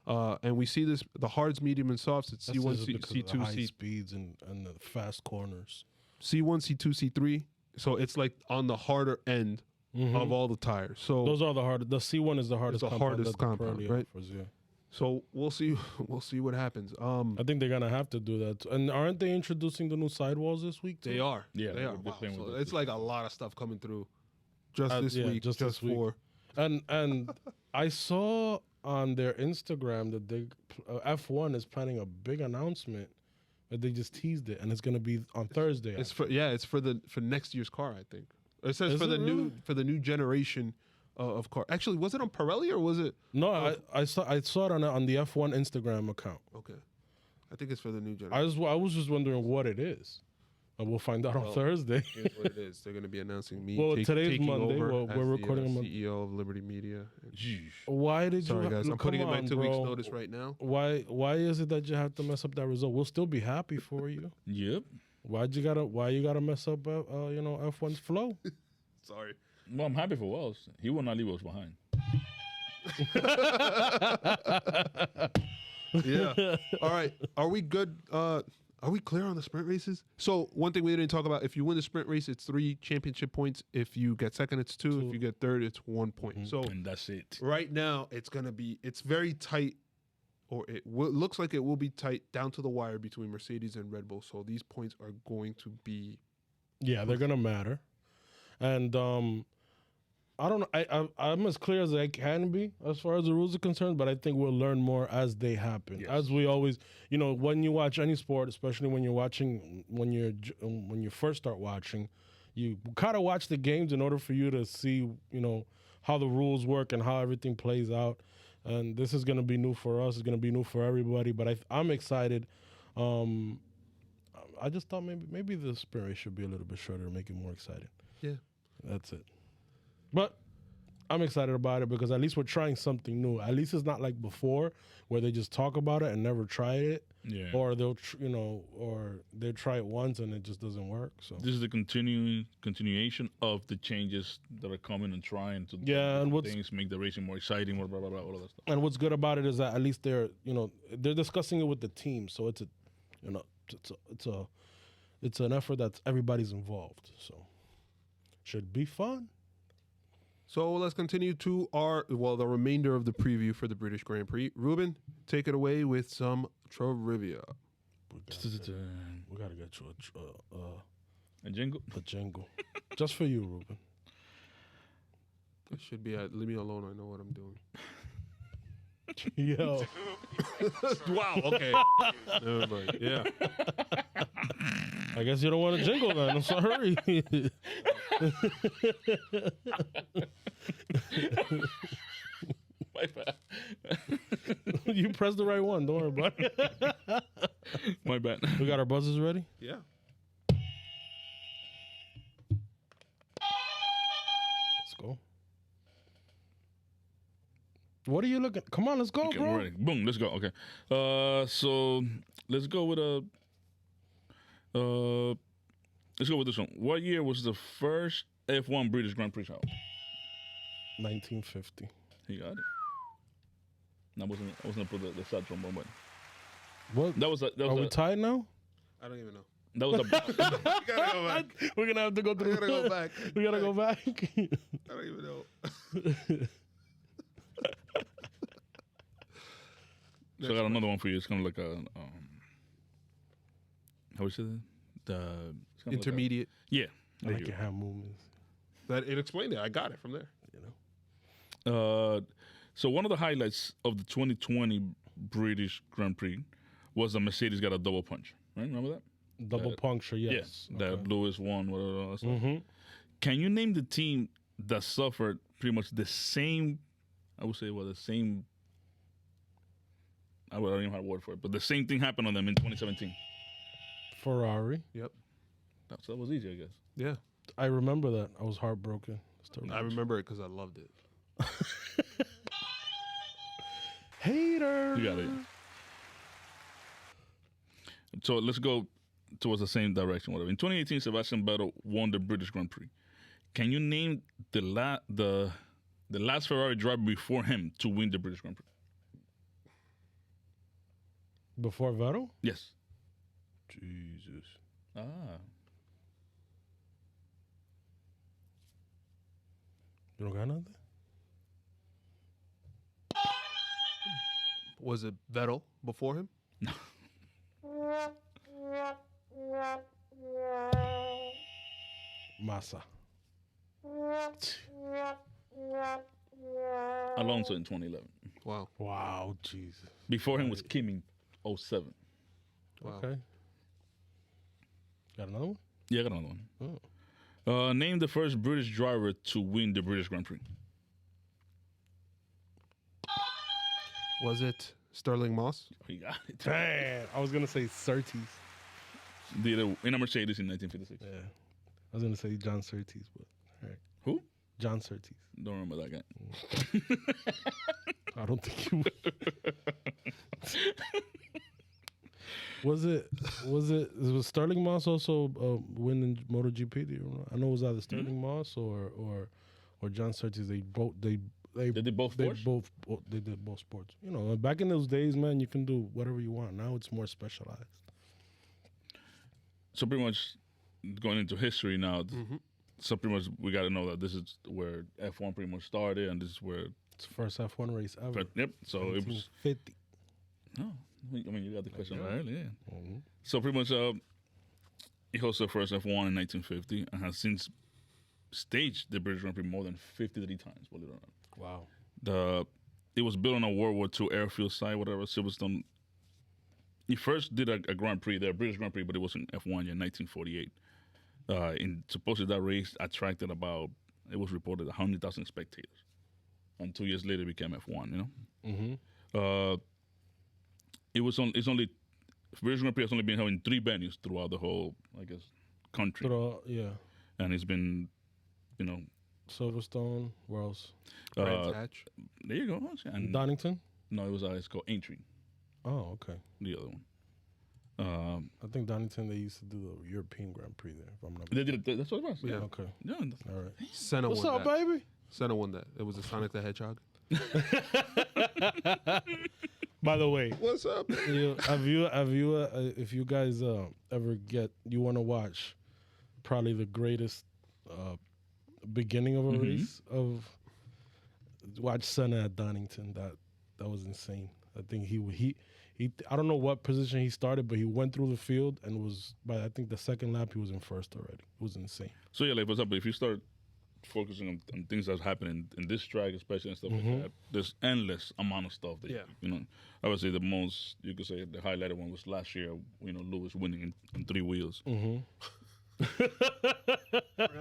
And we see this the hards, medium, and softs. It's That's C1, just because of C2, the high C speeds and the fast corners. C1, C2, C3. So it's like on the harder end of all the tires. So Those are the hardest. The C1 is the hardest. the compound hardest that the compound, Pirelli right? offers, yeah. so we'll see what happens. I think they're gonna have to do that. And aren't they introducing the new sidewalls this week? Too? They are. Yeah, they are. they're Wow. playing with So it it's this like a lot of stuff coming through just this yeah, week. just Just this week. for And I saw on their Instagram that they F1 is planning a big announcement, but they just teased it, and it's gonna be on Thursday. it's for next year's car. I think it says Is for it the really? new generation of car. Actually, was it on Pirelli or was it? No, I saw it on the F1 Instagram account. Okay, I think it's for the new generation. I was just wondering what it is. We'll find out on Well, Thursday. Here's what it is. They're going to be announcing me. Well, today's taking Monday. over Well, as we're the, recording on Mon- CEO of Liberty Media. Why did Sorry, you? guys. I'm come putting in my on, 2 weeks bro. notice right now. Why is it that you have to mess up that result? We'll still be happy for you. Yep. Why you gotta mess up F1's flow? Sorry. Well, I'm happy for Wells. He will not leave us behind. Yeah. All right. Are we good? Are we clear on the sprint races? So one thing we didn't talk about: if you win the sprint race, it's 3 championship points. If you get second, it's 2. If you get third, it's 1 point. So And that's it. right now, it's very tight, or looks like it will be tight down to the wire between Mercedes and Red Bull. So these points are going to be. Yeah, they're gonna matter, and I don't know. I'm as clear as I can be as far as the rules are concerned, but I think we'll learn more as they happen. Yes. As we always, when you watch any sport, especially when you first start watching, you kind of watch the games in order for you to see, how the rules work and how everything plays out. And this is going to be new for us. It's going to be new for everybody. But I'm excited. I just thought maybe the sprint race should be a little bit shorter to make it more exciting. Yeah. That's it. But I'm excited about it because at least we're trying something new. At least it's not like before where they just talk about it and never try it. Yeah. Or they'll, or they try it once and it just doesn't work. So This is the continuation of the changes that are coming and trying to and things, make the racing more exciting, blah, blah, blah, blah, all of that stuff. and what's good about it is that at least they're discussing it with the team. So it's it's an effort that's everybody's involved. So should be fun. So let's continue to the remainder of the preview for the British Grand Prix. Ruben, take it away with some trivia. We gotta get you A jingle? a jingle, just for you, Ruben. It should be leave me alone. I know what I'm doing. Yo, Wow. Okay. Never mind. Yeah. I guess you don't want a jingle then. I'm sorry. My bad. You pressed the right one. Don't worry about it. My bad. We got our buzzers ready. Yeah. Let's go. What are you looking? Come on, let's go, Okay, bro. we're ready. Boom, let's go. Okay. So let's go with let's go with this one. What year was the first F1 British Grand Prix held? 1950. He got it. I was gonna put the sad trombone button. What? That was Are we tied now? I don't even know. that was a You gotta go back. We're gonna have to go I through. gotta go back. We gotta go back. I don't even know. So I got another one for you. It's kind of like a how is it? It's kind of Intermediate. Like I like your hand movements. That it explained it. I got it from there. So one of the highlights of the 2020 British Grand Prix was that Mercedes got a double punch. Right? Remember that? Double puncture, yes. That Lewis won. Whatever. That stuff. Mm-hmm. Can you name the team that suffered pretty much the same? I would say, the same. I don't even have a word for it, but the same thing happened on them in 2017. Ferrari. Yep. That was easy, I guess. Yeah. I remember that. I was heartbroken. I remember it because I loved it. Hater. You got it. So let's go towards the same direction. Whatever. In 2018, Sebastian Vettel won the British Grand Prix. Can you name the last Ferrari driver before him to win the British Grand Prix? Before Vettel? Yes. Jesus. Ah. You don't got nothing? Was it Vettel before him? Massa. Alonso in 2011. Wow. Wow, Jesus. Before him was Kimi, 07. Wow. Okay. Got another one? Yeah, I got another one. Oh. Name the first British driver to win the British Grand Prix. Was it Sterling Moss? He got it. Damn. I was going to say Surtees. Did it in a Mercedes in 1956. Yeah. I was going to say John Surtees, but all right. Who? John Surtees. Don't remember that guy. I don't think you would. Was Sterling Moss also winning MotoGP? Do you know? I know it was either Sterling Moss or John Surtees. they did both they sports? they did both sports. You know, back in those days, man, you can do whatever you want. Now it's more specialized. So pretty much going into history now. Mhm. So pretty much we got to know that this is where F1 pretty much started, and this is where. It's the first F1 race ever. But, yep. So it was. 1950. No, I mean you got the question go. right early. Yeah. Mhm. So pretty much, he hosted the first F1 in 1950 and has since staged the British Grand Prix more than 53 times. Believe it or not. Wow. It was built on a World War II airfield site, whatever, Silverstone. He first did a Grand Prix, the British Grand Prix, but it was in F1 in 1948. Supposedly that race attracted it was reported 100,000 spectators. And 2 years later it became F1, you know? Mm-hmm. It's only, British Grand Prix has only been held in 3 venues throughout the whole, I guess, country. Yeah. And it's been, you know. Silverstone. Where else? Brands Hatch. There you go. And Donington. no, it's called Aintree, Oh, okay. the other one. I think Donington, they used to do the European Grand Prix there, if I'm not They did it, that's what it was. Yeah. Okay. Yeah. All right. Senna What's won up, that. baby? Senna won that. It was a Sonic the Hedgehog. By the way, What's up? have you if you guys ever you want to watch probably the greatest beginning of a race of watch Senna at Donington. That was insane. I think he I don't know what position he started, but he went through the field and was by I think the second lap he was in first already. It was insane. So yeah, like for example, if you start focusing on things that's happening in this track, especially and stuff like that, there's endless amount of stuff that you know. I would say the most you could say the highlighted one was last year. You know, Lewis winning in 3 wheels. Forgot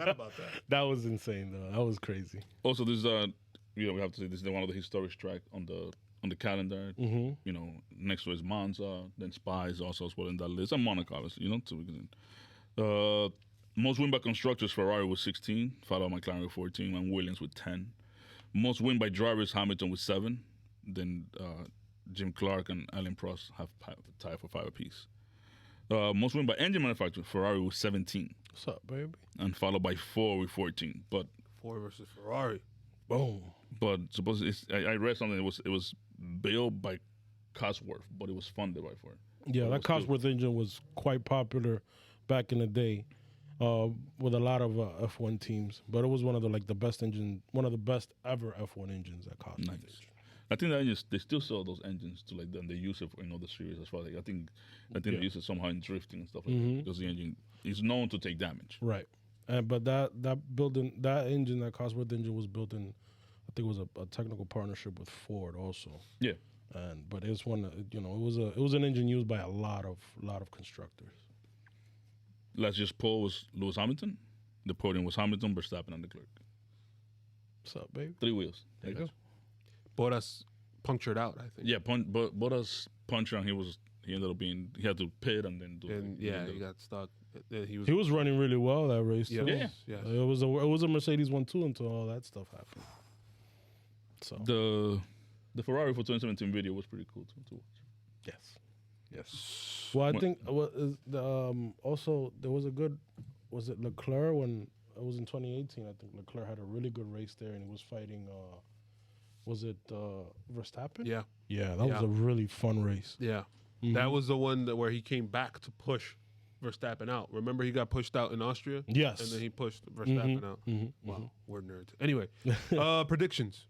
about that. That was insane though. That was crazy. Also, this is we have to say this is one of the historic track on the calendar. You know, next to is Monza, then Spa is also as well in that list, and Monaco, obviously. You know, so we can. Most win by constructors, Ferrari with 16, followed by McLaren with 14, and Williams with 10. Most win by drivers, Hamilton with 7. Then Jim Clark and Alain Prost have tied for 5 apiece. Most win by engine manufacturer, Ferrari with 17, What's up, baby? and followed by 4 with 14. But Ford versus Ferrari. Boom. supposedly, I read something. It was built by Cosworth, but it was funded by Ford. Yeah, that Cosworth engine was quite popular back in the day with a lot of F1 teams. But it was one of the best ever F1 engines that Cosworth. Nice. I think that they still sell those engines to then they use it in other series as well. Like, I think they use it somehow in drifting and stuff like that because the engine is known to take damage. Right. But that engine, that Cosworth engine, was built in, I think it was a technical partnership with Ford also. Yeah. But it's one, it was an engine used by a lot of constructors. Last year's pole was Lewis Hamilton. The podium was Hamilton, Verstappen, and Leclerc. What's up, baby? 3 wheels. There you go. Bottas punctured out, I think. Yeah, Bottas punched and he ended up he had to pit and then do. And he got stuck. He He was running really well that race too. Yeah. It was a Mercedes 1-2 until all that stuff happened. So the Ferrari for 2017 video was pretty cool to watch. Yes. Well, I think also there was was it Leclerc when it was in 2018? I think Leclerc had a really good race there, and he was fighting. Was it Verstappen? Yeah. Yeah, that was a really fun race. Yeah. That was the one where he came back to push Verstappen out. Remember, he got pushed out in Austria? Yes. And then he pushed Verstappen out. Wow, we're nerds. Anyway, predictions.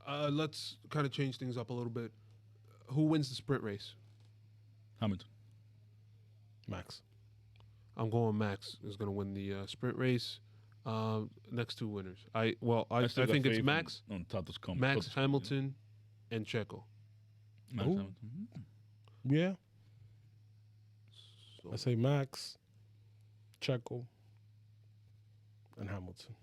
Let's kind of change things up a little bit. Who wins the sprint race? Hamilton. Max. I'm going Max is going to win the sprint race. Next 2 winners. I still got think it's faith Max, on Tato's coming. Max Hamilton, and Checo. Max Ooh. Hamilton. Yeah, So, I say Max, Checo, and Hamilton.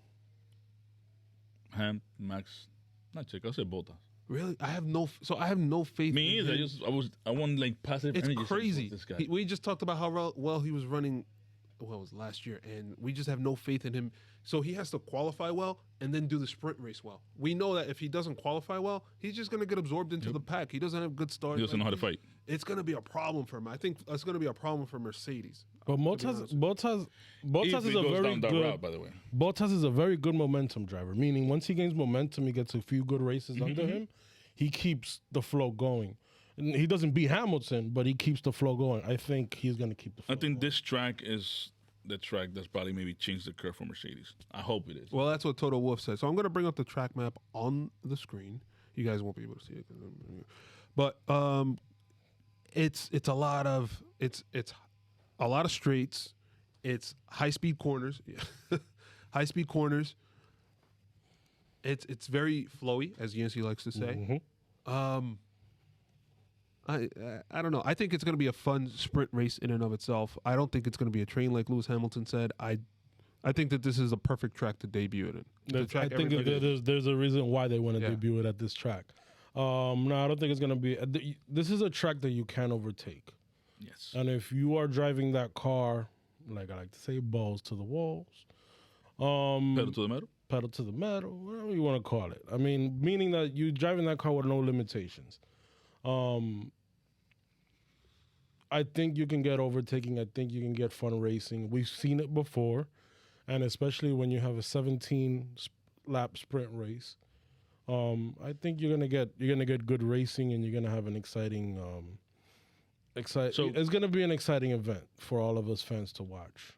Max, not Checo. I said Bottas. really, I have no faith. Me in either. him. I want like passive It's energy. crazy. This guy. We just talked about how well he was running last year, and we just have no faith in him. So he has to qualify well and then do the sprint race well. We know that if he doesn't qualify well, he's just going to get absorbed into the pack. He doesn't have good start. He doesn't know how to fight. It's going to be a problem for him. I think that's going to be a problem for Mercedes. But Bottas If is he a goes very down that good. route, by the way. Bottas is a very good momentum driver. Meaning, once he gains momentum, he gets a few good races under him. He keeps the flow going. And he doesn't beat Hamilton, but he keeps the flow going. I think he's going to keep the flow. I think going. this track is the track that's probably maybe changed the curve for Mercedes. I hope it is. Well, that's what Toto Wolff said. So I'm going to bring up the track map on the screen. You guys won't be able to see it, but it's a lot of straights. It's high speed corners, high speed corners. It's very flowy, as Yancey likes to say. I don't know. I think it's going to be a fun sprint race in and of itself. I don't think it's going to be a train like Lewis Hamilton said. I think that this is a perfect track to debut it in. I think there's a reason why they want to debut it at this track. No, I don't think it's going to be. This is a track that you can overtake. Yes. And if you are driving that car, like I like to say, balls to the walls, Pedal to the metal. pedal to the metal, whatever you want to call it. I mean, meaning that you driving that car with no limitations. I think you can get overtaking. I think you can get fun racing. We've seen it before, and especially when you have a 17-lap sprint race. I think you're gonna get good racing, and you're gonna have an exciting. So it's gonna be an exciting event for all of us fans to watch.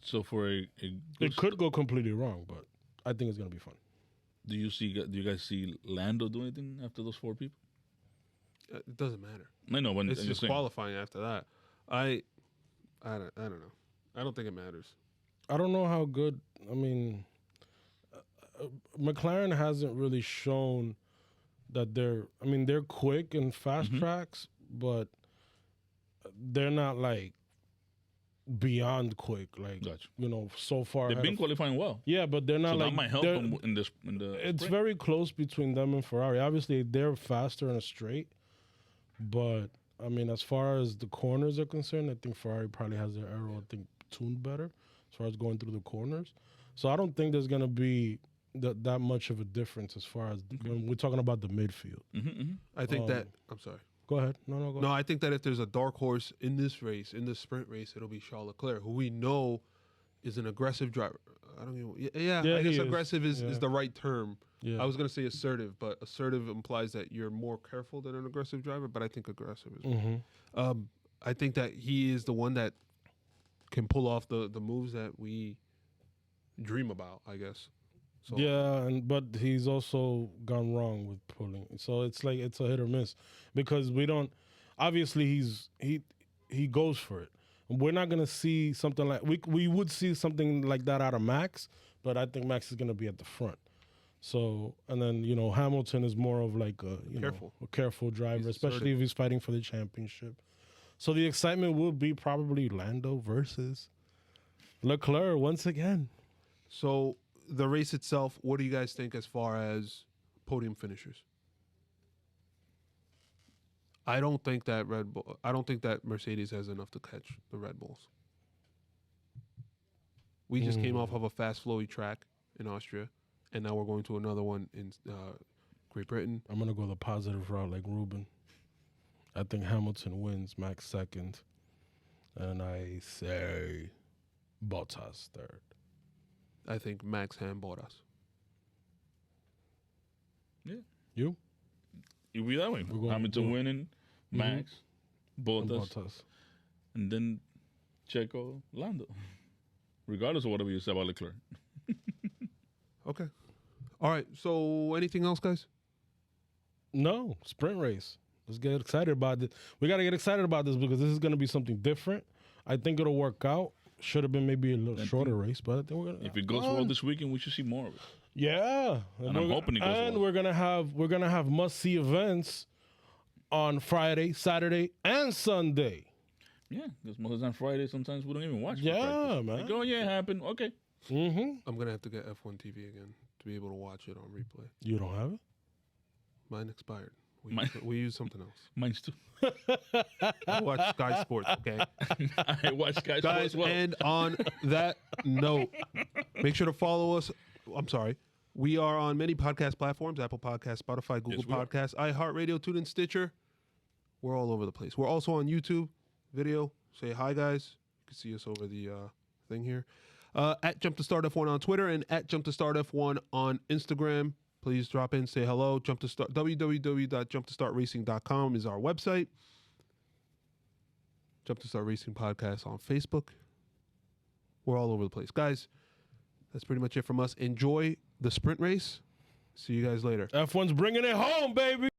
So for It could go completely wrong, but I think it's gonna be fun. do you guys see Lando do anything after those 4 people? It doesn't matter. I know when It's just qualifying after that. I don't know. I don't think it matters. I don't know how good. I mean, McLaren hasn't really shown that they're. I mean, they're quick in fast tracks, but they're not like beyond quick. Like Gotcha. so far They've been qualifying well. Yeah, but they're not So like that might help they're- them in the It's sprint. very close between them and Ferrari. Obviously, they're faster in a straight, but I mean, as far as the corners are concerned, I think Ferrari probably has their aero, tuned better as far as going through the corners. So I don't think there's gonna be that much of a difference as far as when we're talking about the midfield. I think that. I'm sorry. Go ahead. No, go ahead. No, I think that if there's a dark horse in this race, in this sprint race, it'll be Charles Leclerc, who we know is an aggressive driver. I don't even. Yeah, Yeah, I guess he is. aggressive is Yeah. the right term. Yeah. I was gonna say assertive, but assertive implies that you're more careful than an aggressive driver. But I think aggressive is. I think that he is the one that can pull off the moves that we dream about, I guess. So, Yeah, but he's also gone wrong with pulling. So it's like it's a hit or miss because we don't. Obviously, he goes for it. We're not gonna see something like we would see something like that out of Max, but I think Max is gonna be at the front. So and then Hamilton is more of like a a careful driver, He's especially assertive. if he's fighting for the championship. So the excitement will be probably Lando versus Leclerc once again. So the race itself, what do you guys think as far as podium finishers? I don't think that Mercedes has enough to catch the Red Bulls. We just came off of a fast, flowy track in Austria, and now we're going to another one in Great Britain. I'm gonna go the positive route like Ruben. I think Hamilton wins, Max second, and I say Bottas third. I think Max Ham Bottas. Yeah. You? It'll be that way. We're going- Hamilton we're- winning, Max, Bottas, Bottas. and then Checo, Lando. Regardless of whatever you say about Leclerc. Okay. All right. So anything else, guys? No, sprint race. Let's get excited about this. We got to get excited about this because this is going to be something different. I think it'll work out. Should have been maybe a little shorter race, but I think we're gonna. If it goes well this weekend, we should see more of it. Yeah, And I'm hoping it goes And well. we're gonna have must see events on Friday, Saturday, and Sunday. Yeah, because most of the time Friday, sometimes we don't even watch. Yeah, practice. man. Like, oh yeah, it happened. Okay. Mm-hmm. I'm gonna have to get F1 TV again to be able to watch it on replay. You don't have it? Mine expired. We use something else. Mine's too. I watch Sky Sports, okay? I watch guys Guys, as well. and on that note, make sure to follow us. I'm sorry. We are on many podcast platforms: Apple Podcasts, Spotify, Google we are. Podcasts, iHeartRadio, TuneIn, Stitcher. We're all over the place. We're also on YouTube video. Say hi, guys. You can see us over the thing here. At Jump to Start F1 on Twitter and at Jump to Start F1 on Instagram. Please drop in, say hello. www.jumptostartracing.com is our website. Jump to Start Racing Podcast on Facebook. We're all over the place. Guys, that's pretty much it from us. Enjoy the sprint race. See you guys later. F1's bringing it home, baby.